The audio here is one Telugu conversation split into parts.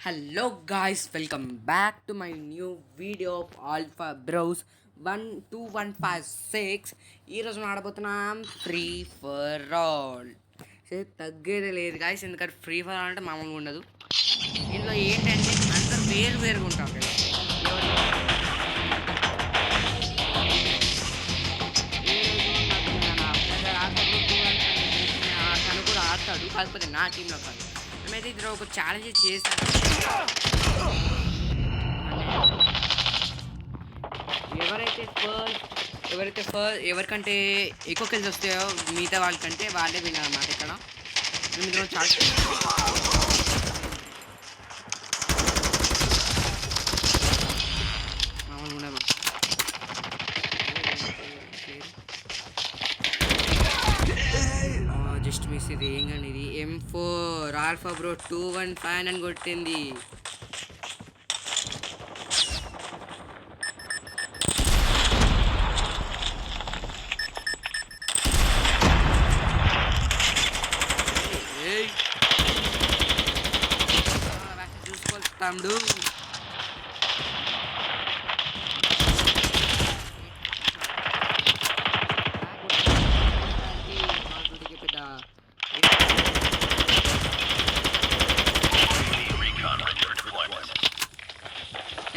Hello guys, welcome back to my new video of Alpha Bros 12156. ఈరోజు ఆడబోతున్నాం ఫ్రీ ఫర్ ఆల్. తగ్గేది లేదు గాయస్, ఎందుకంటే ఫ్రీ ఫర్ ఆల్ అంటే మామూలుగా ఉండదు. ఇందులో ఏంటంటే అందరు వేరుగా ఉంటారు కదా. తను కూడా ఆడతాడు, కాకపోతే నా టీంలో కాదు. మేమైతే ఇద్దరు ఒక ఛాలెంజ్ చేస్తాను. ఎవరికంటే ఎక్కువ కిల్స్ వస్తాయో మిగతా వాళ్ళకంటే వాళ్ళే వినాలన్నమాట. ఇక్కడ మేము చాలా మామూలుగా జస్ట్ మిస్. ఇది ఏం కానీ ఇది M4 ఆల్ఫా బ్రో 215 అని కొట్టింది. చూసుకొస్తాడు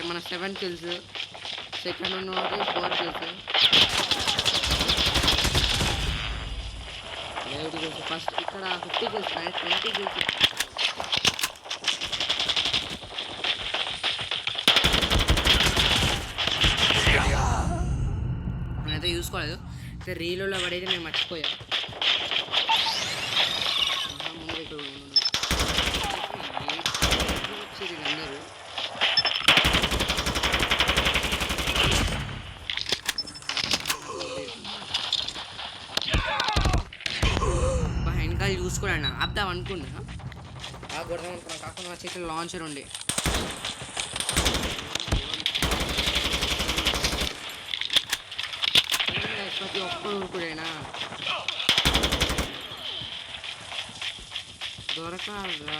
మన 7 kills, సెకండ్ ఉన్నది 4 kills, ఫస్ట్ ఇక్కడ 50 kills 20 kills. నేనైతే చూసుకోలేదు, అయితే రీల్లో పడైతే నేను మర్చిపోయా. అందరూ వెనకాల చూసుకోండి, ఆపుదాం అనుకున్నా, కొడదాం అనుకున్నా, కాకుండా నా చేతిలో లాంచర్ ఉండే. ప్రతి ఒక్కడు కూడానా దొరకాలా.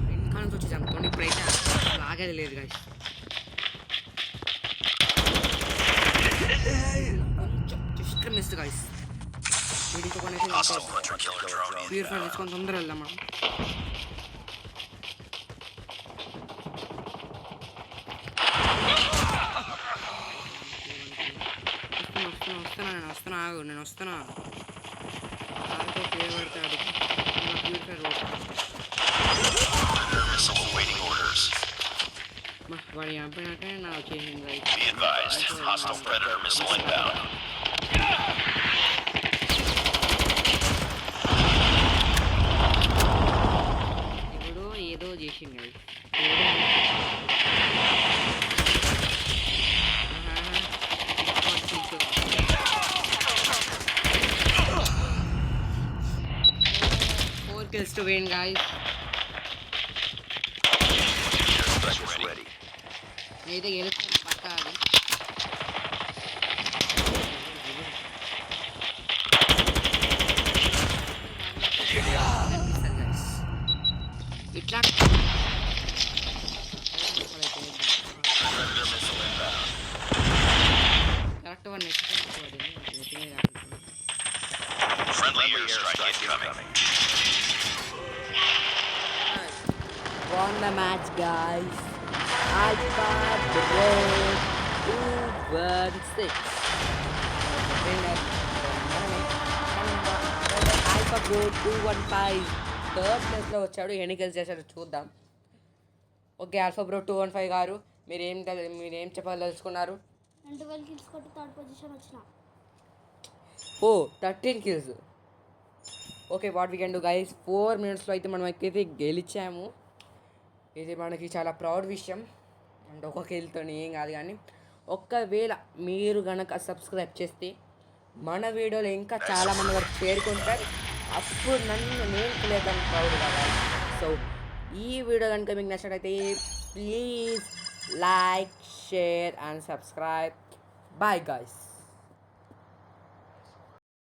వెనకాల నుంచి వచ్చేసి అనుకోండి, ఇప్పుడైతే ఆగేది లేదు గాయస్. కొంచెం జస్ట్ మిస్ గాయస్. వీడితో కొన్ని ప్యూరిఫై తీసుకొని తొందరగా వెళ్దాం మనం. నేను వస్తున్నా పడతాడు. వాడు చంపినట్టే నా వచ్చేసింది. ఇప్పుడు ఏదో చేసింది. Kills to win, guys. అయితే గెలుస్తాను పక్కా. అది ఇట్లా correct one won the match, guys. Alpha Bro 216. Alpha Bro 215 third ప్లేస్లో వచ్చాడు. ఎన్ని కిల్స్ చేశాడు చూద్దాం. ఓకే, ఆల్ఫా బ్రో 215 గారు మీరేం చెప్పదలుచుకున్నారు? 12 kills కొట్టి థర్డ్ పొజిషన్ వచ్చిన. ఓ 13 kills. Okay, what we can do guys. 4 minutesలో అయితే మనం అయితే గెలిచాము. ఇది మనకి చాలా ప్రౌడ్ విషయం. అండ్ ఒక కిల్తో ఏం కాదు, కానీ ఒక్కవేళ మీరు కనుక సబ్స్క్రైబ్ చేస్తే మన వీడియోలో ఇంకా చాలామంది వరకు చేరుకుంటారు. అప్పుడు నేను తెలియదాన్ని ప్రౌడ్ కదా. సో ఈ వీడియో కనుక మీకు నచ్చినట్లయితే please like, share and subscribe. Bye guys.